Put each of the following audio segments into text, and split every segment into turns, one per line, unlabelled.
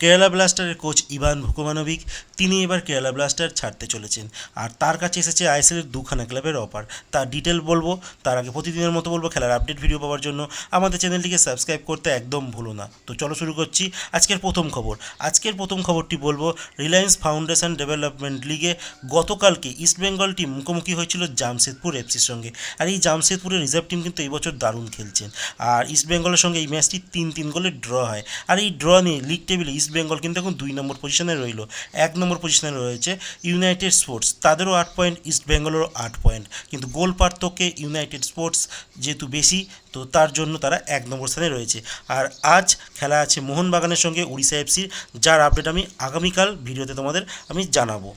Kerala ব্লাস্টারের coach Ivan ভুকোমানোভিক তিনি এবার Kerala blaster ছাড়তে চলেছেন, আর তার কাছে এসেছে আইএসএলের দুখানা ক্লাবের অফার। তার ডিটেল বলবো, তার আগে প্রতিদিনের মতো বলবো খেলার আপডেট ভিডিও পাওয়ার জন্য আমাদের চ্যানেলটিকে সাবস্ক্রাইব করতে একদম ভুলো না। তো চলো শুরু করছি আজকের প্রথম খবর। আজকের প্রথম খবরটি বলবো, রিলায়েন্স ফাউন্ডেশন ডেভেলপমেন্ট লিগে গতকালকে ইস্টবেঙ্গল টিম মুখোমুখি হয়েছিল জামশেদপুর এফসির সঙ্গে। আর এই জামশেদপুরের রিজার্ভ টিম কিন্তু এই বছর দারুণ খেলছেন, আর ইস্টবেঙ্গলের সঙ্গে এই ম্যাচটি 3-3 গোলে ড্র হয়। আর এই ড্র নিয়ে লিগ টেবিলে ইস্টবেঙ্গল কিন্তু এখন 2 নম্বর পজিশনে রইল। 1 নম্বর পজিশনে রয়েছে ইউনাইটেড স্পোর্টস, তাদেরও 8 পয়েন্ট, ইস্টবেঙ্গলেরও 8 পয়েন্ট, কিন্তু গোল পার্থক্যে ইউনাইটেড স্পোর্টস যেহেতু বেশি, তো তার জন্য তারা 1 নম্বর স্থানে রয়েছে। আর আজ খেলা আছে মোহনবাগানের সঙ্গে উড়িষ্যা এফসির, যার আপডেট আমি আগামীকাল ভিডিওতে তোমাদের আমি জানাবো।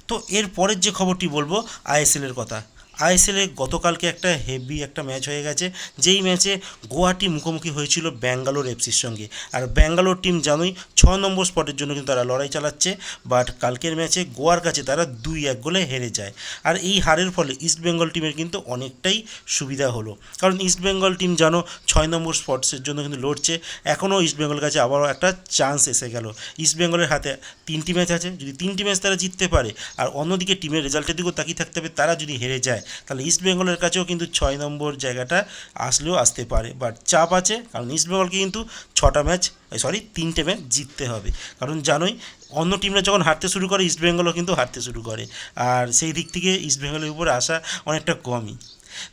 তো এর পরের যে খবরটি বলবো আইএসএলের কথা। আইএসএলে গতকালকে একটা হেভি একটা ম্যাচ হয়ে গেছে, যেই ম্যাচে গুয়াহাটি মুখোমুখি হয়েছিল ব্যাঙ্গালোর এফসির সঙ্গে। আর ব্যাঙ্গালোর টিম জানোই 6 নম্বর স্পটের জন্য কিন্তু তারা লড়াই চালাচ্ছে, বাট কালকের ম্যাচে গোয়ার কাছে তারা 2-1 গোলে হেরে যায়। আর এই হারের ফলে ইস্টবেঙ্গল টিমের কিন্তু অনেকটাই সুবিধা হলো, কারণ ইস্টবেঙ্গল টিম জানো 6 নম্বর স্পটসের জন্য কিন্তু লড়ছে। এখনও ইস্টবেঙ্গলের কাছে আবারও একটা চান্স এসে গেল। ইস্টবেঙ্গলের হাতে 3টি ম্যাচ আছে, যদি 3টি ম্যাচ তারা জিততে পারে, আর অন্যদিকে টিমের রেজাল্টের দিকেও তাকিয়ে থাকতে হবে, তারা যদি হেরে যায় তাহলে ইস্টবেঙ্গলের কাছেও কিন্তু 6 নম্বর জায়গাটা আসলেও আসতে পারে। বাট চাপ আছে, কারণ ইস্টবেঙ্গলকে কিন্তু 3টে ম্যাচ জিততে হবে। কারণ জানোই অন্য টিমরা যখন হারতে শুরু করে ইস্টবেঙ্গলও কিন্তু হারতে শুরু করে, আর সেই দিক থেকে ইস্টবেঙ্গলের উপর আশা অনেকটা কমই।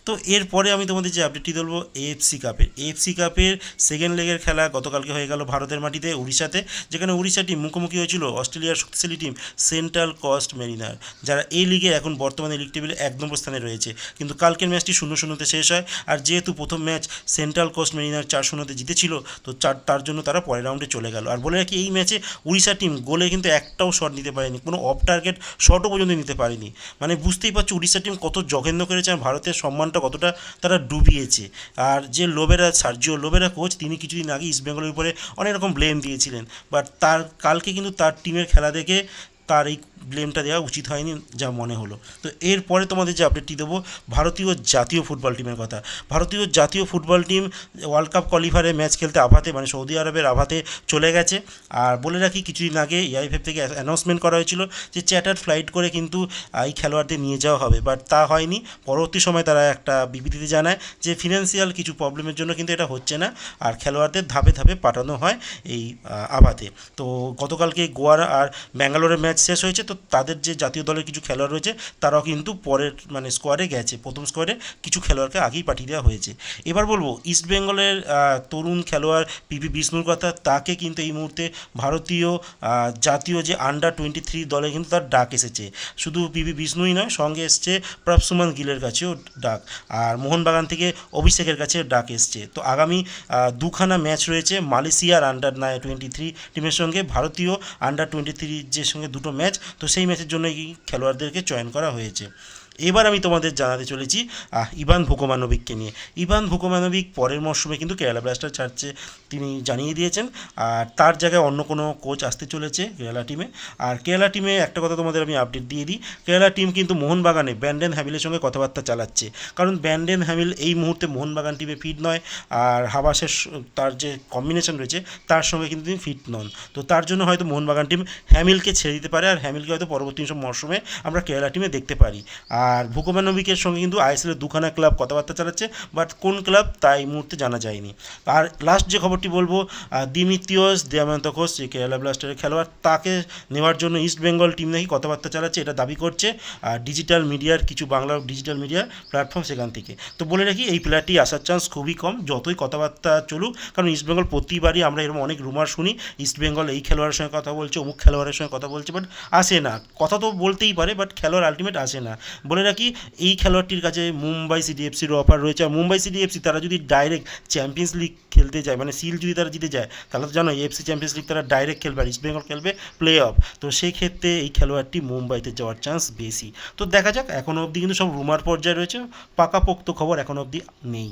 তো এরপরে আমি তোমাদের যে আপডেটটি বলবো এএফসি কাপের সেকেন্ড লেগের খেলা গতকালকে হয়ে গেল ভারতের মাটিতে উড়িষ্যাতে, যেখানে উড়িষ্যা টিম মুখোমুখি হয়েছিল অস্ট্রেলিয়ার শক্তিশালী টিম সেন্ট্রাল কোস্ট মেরিনার, যারা এই লিগে এখন বর্তমানে লিগ টেবিলে 1 নম্বর স্থানে রয়েছে। কিন্তু কালকের ম্যাচটি 0-0 শেষ হয়, আর যেহেতু প্রথম ম্যাচ সেন্ট্রাল কোস্ট মেরিনার 4-0 জিতেছিল, তো তার জন্য তারা পরের রাউন্ডে চলে গেল। আর বলে রাখি, এই ম্যাচে উড়িষ্যা টিম গোলে কিন্তু একটাও শট নিতে পারেনি, কোনো অফ টার্গেট শটও পর্যন্ত নিতে পারেনি। মানে বুঝতেই পারছো উড়িষ্যা টিম কত জঘন্য করেছে, আর ভারতের সম্মানটা কতটা তারা ডুবিয়েছে। আর যে সার্জিও লোবেরা কোচ, তিনি কিছুদিন আগে ইস্টবেঙ্গলের উপরে অনেক রকম ব্লেম দিয়েছিলেন, বাট কালকে কিন্তু তার টিমের খেলা দেখে তার এই ব্লেমটা দেওয়া উচিত হয়নি যা মনে হলো। তো এরপরে তোমাদের যে আপডেটটি দেবো ভারতীয় জাতীয় ফুটবল টিমের কথা। ভারতীয় জাতীয় ফুটবল টিম ওয়ার্ল্ড কাপ কোয়ালিফায়ারে ম্যাচ খেলতে আভাতে, মানে সৌদি আরবের আভাতে চলে গেছে। আর বলে রাখি, কিছুদিন আগে এআইএফএফ থেকে অ্যানাউন্সমেন্ট করা হয়েছিল যে চ্যাটার্ড ফ্লাইট করে কিন্তু এই খেলোয়াড়দের নিয়ে যাওয়া হবে, বাট তা হয়নি। পরবর্তী সময় তারা একটা বিবৃতিতে জানায় যে ফিনান্সিয়াল কিছু প্রবলেমের জন্য কিন্তু এটা হচ্ছে না, আর খেলোয়াড়দের ধাপে ধাপে পাঠানো হয় এই আভাতে। তো গতকালকে গোয়ার আর ব্যাঙ্গালোরের ম্যাচ শেষ হয়েছে, তো তাদের যে জাতীয় দলের কিছু খেলোয়াড় রয়েছে তারাও কিন্তু পরের স্কোয়াডে গেছে, প্রথম স্কোয়াডে কিছু খেলোয়াড়কে আগেই পাঠিয়ে দেওয়া হয়েছে। এবার বলবো ইস্টবেঙ্গলের তরুণ খেলোয়াড় পিপি বিষ্ণুর কথা। তাকে কিন্তু এই মুহূর্তে ভারতীয় জাতীয় যে আন্ডার-23 দলে কিন্তু তার ডাক এসেছে। শুধু পিপি বিষ্ণুই নয়, সঙ্গে এসছে প্রভসুমন গিলের কাছেও ডাক, আর মোহনবাগান থেকে অভিষেকের কাছে ডাক এসছে। তো আগামী দুখানা ম্যাচ রয়েছে মালয়েশিয়ার আন্ডার-23 টিমের সঙ্গে, ভারতীয় আন্ডার-23 যে সঙ্গে দুটো ম্যাচ, তো সেই ম্যাচের জন্য এই খেলোয়াড়দেরকে চয়ন করা হয়েছে। এবার আমি তোমাদের জানাতে চলেছি ইভান ভুকোমানোভিককে নিয়ে। ইভান ভুকোমানোভিক পরের মরশুমে কিন্তু কেরালা ব্লাস্টার ছাড়ছে, তিনি জানিয়ে দিয়েছেন। আর তার জায়গায় অন্য কোনো কোচ আসতে চলেছে কেরালা টিমে। আর কেরালা টিমে একটা কথা তোমাদের আমি আপডেট দিয়ে দিই, কেরালা টিম কিন্তু মোহনবাগানে ব্র্যান্ডন হ্যামিলের সঙ্গে কথাবার্তা চালাচ্ছে, কারণ ব্র্যান্ডন হ্যামিল এই মুহূর্তে মোহনবাগান টিমে ফিট নয়, আর হাবাসের তার যে কম্বিনেশন রয়েছে তার সঙ্গে কিন্তু তিনি ফিট নন। তো তার জন্য হয়তো মোহনবাগান টিম হ্যামিলকে ছেড়ে দিতে পারে, আর হ্যামিলকে হয়তো পরবর্তী মরশুমে আমরা কেরালা টিমে দেখতে পারি। আর ভুকোমানোভিকের সঙ্গে কিন্তু আইএসএলের দুখানা ক্লাব কথাবার্তা চালাচ্ছে, বাট কোন ক্লাব তা এই মুহূর্তে জানা যায়নি। আর লাস্ট যে খবরটি বলবো, দিমিত্রিয়স দিয়ামান্তোস যে কেরালা ব্লাস্টারের খেলোয়াড়, তাকে নেওয়ার জন্য ইস্টবেঙ্গল টিম নাকি কথাবার্তা চালাচ্ছে, এটা দাবি করছে ডিজিটাল মিডিয়ার কিছু বাংলা ডিজিটাল মিডিয়ার প্ল্যাটফর্ম সেখান থেকে। তো বলে রাখি, এই প্লেয়ারটি আসার চান্স খুবই কম, যতই কথাবার্তা চলুক, কারণ ইস্টবেঙ্গল প্রতিবারই আমরা এরকম অনেক রুমার শুনি, ইস্টবেঙ্গল এই খেলোয়াড়ের সঙ্গে কথা বলছে, অমুক খেলোয়াড়ের সঙ্গে কথা বলছে, বাট আসে না। কথা তো বলতেই পারে, বাট খেলোয়াড় আলটিমেট আসে না। বলে রাখি, এই খেলোয়াড়টির কাছে মুম্বাই সিটি এফসিরও অফার রয়েছে, আর মুম্বাই সিটি এফসি তারা যদি ডাইরেক্ট চ্যাম্পিয়ন্স লিগ খেলতে যায়, মানে সিল যদি তারা জিতে যায়, তাহলে তো জানো এফসি চ্যাম্পিয়ন্স লিগ তারা ডাইরেক্ট খেলবে, আর ইস্টবেঙ্গল খেলবে প্লে অফ। তো সেই ক্ষেত্রে এই খেলোয়াড়টি মুম্বাইতে যাওয়ার চান্স বেশি। তো দেখা যাক, এখনও অবধি কিন্তু সব রুমার পর্যায়ে রয়েছে, পাকাপোক্ত খবর এখনও অবধি নেই।